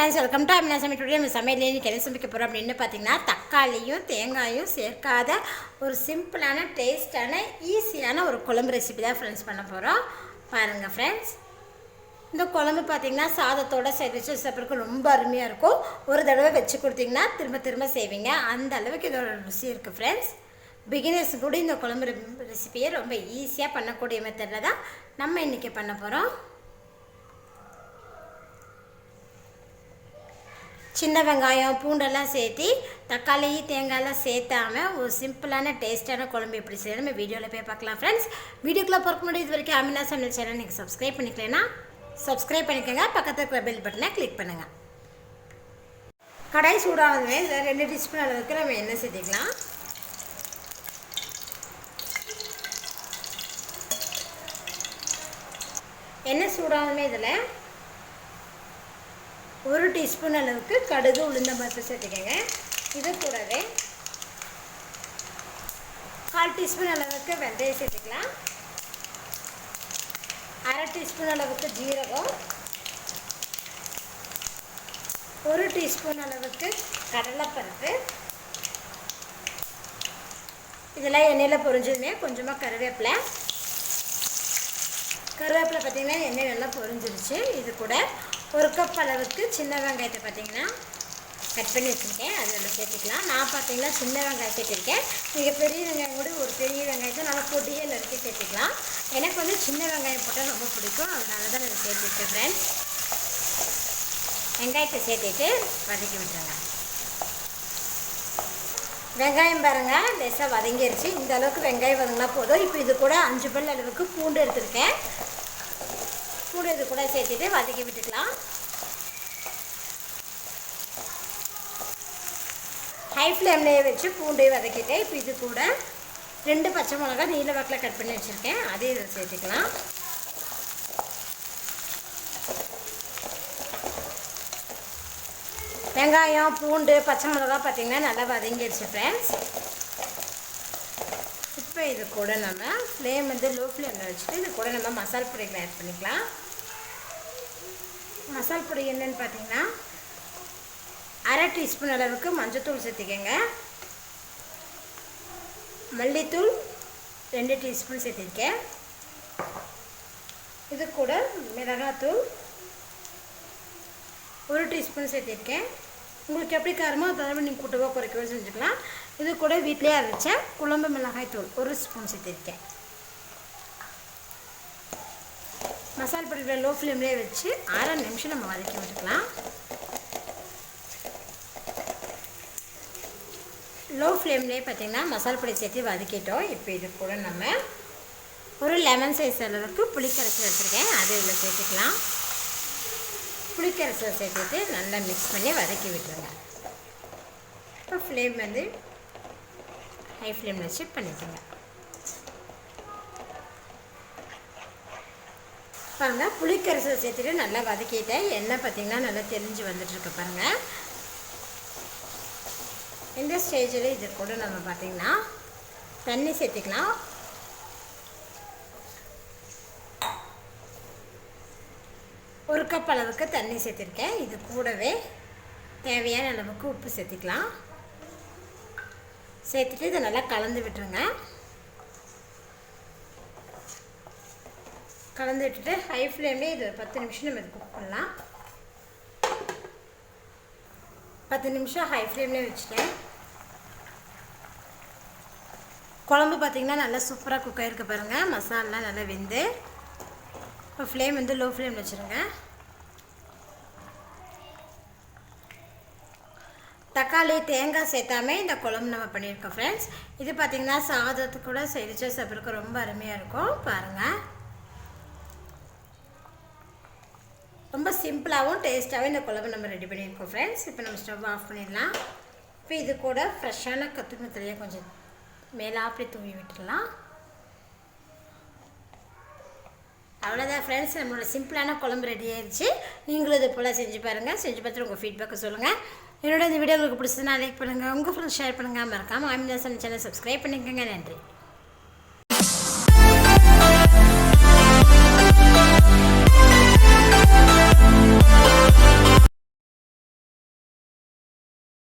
Friends, welcome to Aamina சமையல். Today நம்ம சமையல் இன்னைக்கு என்ன சமைக்க போகிறோம் அப்படின்னு பார்த்தீங்கன்னா, தக்காளியும் தேங்காயும் சேர்க்காத ஒரு சிம்பிளான டேஸ்டான ஈஸியான ஒரு குழம்பு ரெசிபி தான் ஃப்ரெண்ட்ஸ் பண்ண போகிறோம். பாருங்கள் ஃப்ரெண்ட்ஸ், இந்த குழம்பு பார்த்திங்கன்னா சாதத்தோடு வச்சு சாப்பிட்றதுக்கு ரொம்ப அருமையாக இருக்கும். ஒரு தடவை வச்சு கொடுத்திங்கன்னா திரும்ப திரும்ப செய்வீங்க, அந்த அளவுக்கு இதோட ருசி இருக்குது ஃப்ரெண்ட்ஸ். பிகினர்ஸ் கூட இந்த குழம்பு ரெசிபியை ரொம்ப ஈஸியாக பண்ணக்கூடிய மெத்தடில் தான் நம்ம இன்றைக்கி பண்ண போகிறோம். சின்ன வெங்காயம் பூண்டெல்லாம் சேர்த்து தக்காளி தேங்காயெல்லாம் சேர்த்தாமல் ஒரு சிம்பிளான டேஸ்ட்டான குழம்பு எப்படி செய்யணும் நம்ம வீடியோவில் போய் பார்க்கலாம் ஃப்ரெண்ட்ஸ். வீடியோக்குள்ளே பார்க்க முடியும். இது வரைக்கும் Aamina சமையல் சேனல் நீங்கள் சப்ஸ்கிரைப் பண்ணிக்கலன்னா சப்ஸ்கிரைப் பண்ணிக்கோங்க. பக்கத்தில் இருக்கிற பெல் பட்டனை கிளிக் பண்ணுங்கள். கடாய் சூடானதுமே இதில் 2 டீஸ்பூன் அளவுக்கு நம்ம எண்ணெய் சேர்த்திக்கலாம். எண்ணெய் சூடானதுமே இதில் 1 டீஸ்பூன் அளவுக்கு கடுகு உளுந்தம் பருப்பு சேர்த்துக்கங்க. இது கூடவே 1/4 டீஸ்பூன் அளவுக்கு வெந்தயம் சேர்த்துக்கலாம். 1/2 டீஸ்பூன் அளவுக்கு ஜீரகம், 1 டீஸ்பூன் அளவுக்கு கடலைப்பருப்பு. இதெல்லாம் எண்ணெயில் பொரிஞ்சதுமே கொஞ்சமாக கருவேப்பிலை பார்த்திங்கன்னா எண்ணெய் நல்லா பொரிஞ்சிருச்சு. இது கூட 1 கப் அளவுக்கு சின்ன வெங்காயத்தை பார்த்திங்கன்னா கட் பண்ணி வச்சுருக்கேன், அதில் சேர்த்துக்கலாம். நான் பார்த்திங்கன்னா சின்ன வெங்காயம் சேர்த்துருக்கேன். நீங்கள் பெரிய வெங்காயம் கூட ஒரு பெரிய வெங்காயத்தை நல்லா பொடியே நறுக்கி சேர்த்துக்கலாம். எனக்கு வந்து சின்ன வெங்காயம் போட்டால் ரொம்ப பிடிக்கும், அதனால தான் நான் சேர்த்துருக்கேன் ஃப்ரெண்ட்ஸ். வெங்காயத்தை சேர்த்துட்டு வதக்கி விட்டுருங்க. வெங்காயம் பாருங்கள் லேசாக வதங்கிருச்சு. இந்த அளவுக்கு வெங்காயம் வதங்கினா போதும். இப்போ இது கூட 5 பல் அளவுக்கு பூண்டு எடுத்துருக்கேன். பூண்டு இது கூட சேர்த்துட்டு வதக்கி விட்டுக்கலாம். ஹை ஃப்ளேம்லேயே வச்சு பூண்டையும் வதக்கிட்டேன். இப்போ இது கூட 2 பச்சை மிளகாய் நீல வாக்கில் கட் பண்ணி வச்சுருக்கேன், அதையும் இதில் சேர்த்துக்கலாம். வெங்காயம் பூண்டு பச்சை மிளகாய் பார்த்திங்கன்னா நல்லா வதங்கிடுச்சு ஃப்ரெண்ட்ஸ். இப்போ இது கூட நம்ம ஃப்ளேம் வந்து லோ ஃப்ளேமில் வச்சுட்டு இது கூட நம்ம மசால் பொடிகளை ஆட் பண்ணிக்கலாம். மசால் பொடி என்னென்னு பார்த்தீங்கன்னா 1/2 டீஸ்பூன் அளவுக்கு மஞ்சள்தூள் சேர்த்துக்கங்க. மல்லித்தூள் 2 டீஸ்பூன் சேர்த்துருக்கேன். இது கூட மிளகாத்தூள் 1 டீஸ்பூன் சேர்த்துருக்கேன். உங்களுக்கு எப்படி காரமோ அதை நீங்கள் கூட்டவோ குறைக்கவோ செஞ்சுக்கலாம். இது கூட வீட்டிலே அரைச்ச குழம்பு மிளகாய் தூள் 1 ஸ்பூன் சேர்த்துருக்கேன். மசால் பொடியில் லோ ஃப்ளேம்லேயே வச்சு 1/2 நிமிஷம் நம்ம வதக்கி விட்டுக்கலாம். லோ ஃப்ளேம்லேயே பார்த்திங்கன்னா மசால் பொடி சேர்த்து வதக்கிட்டோம். இப்போ இது கூட நம்ம ஒரு லெமன் சைஸ் அளவுக்கு புளிக்கரைசல் வச்சுருக்கேன், அதை இதில் சேர்த்துக்கலாம். புளிக்கரைசல் சேர்த்துட்டு நல்லா மிக்ஸ் பண்ணி வதக்கி விட்டுருங்க. இப்போ ஃப்ளேம் வந்து ஹை ஃப்ளேமில் வச்சு பண்ணிக்கோங்க. பாருங்கள் புளிக்கரைசல் சேர்த்துட்டு நல்லா வதக்கிட்டேன். எண்ணெய் பார்த்திங்கன்னா நல்லா தெரிஞ்சு வந்துட்டுருக்கு பாருங்கள். இந்த ஸ்டேஜில் இது கூட நம்ம பார்த்திங்கன்னா தண்ணி சேர்த்துக்கலாம். ஒரு கப் அளவுக்கு தண்ணி சேர்த்துருக்கேன். இது கூடவே தேவையான அளவுக்கு உப்பு சேர்த்துக்கலாம். சேர்த்துட்டு இதை நல்லா கலந்து விட்டுருங்க. கலந்து விட்டுட்டு ஹை ஃப்ளேம்லேயே இது ஒரு 10 நிமிஷம் நம்ம குக் பண்ணலாம். 10 நிமிஷம் ஹை ஃப்ளேம்லேயே வச்சுட்டேன். குழம்பு பார்த்திங்கன்னா நல்லா சூப்பராக குக் ஆகிருக்கு பாருங்கள். மசாலாலாம் நல்லா வெந்து. இப்போ ஃப்ளேம் வந்து லோ ஃப்ளேமில் வச்சுருங்க. தக்காளி தேங்காய் சேர்த்தாமே இந்த குழம்பு நம்ம பண்ணியிருக்கோம் ஃப்ரெண்ட்ஸ். இது பார்த்திங்கன்னா சாதத்துக்கு கூட செடிச்சா சாப்பிட்றதுக்கு ரொம்ப அருமையாக இருக்கும் பாருங்கள். ரொம்ப சிம்பிளாகவும் டேஸ்ட்டாகவும் இந்த குழம்பு நம்ம ரெடி பண்ணியிருக்கோம் ஃப்ரெண்ட்ஸ். இப்போ நம்ம ஸ்டவ் ஆஃப் பண்ணிடலாம். இப்போ இது கூட ஃப்ரெஷ்ஷான கொத்தமல்லியை கொஞ்சம் மேலாப்படி தூவி விட்டுடலாம். அவ்வளோதான் ஃப்ரெண்ட்ஸ், நம்மளோட சிம்பிளான குழம்பு ரெடி ஆயிடுச்சு. நீங்களும் இது போல் செஞ்சு பாருங்கள். செஞ்சு பார்த்துட்டு உங்கள் ஃபீட்பேக்கை சொல்லுங்கள். என்னோட இந்த வீடியோ உங்களுக்கு பிடிச்சதுன்னா லைக் பண்ணுங்கள், உங்கள் ஃப்ரெண்ட்ஸ் ஷேர் பண்ணுங்கள். மறக்காமல் Aamina சேனல் சப்ஸ்கிரைப் பண்ணிக்கோங்க. நன்றி.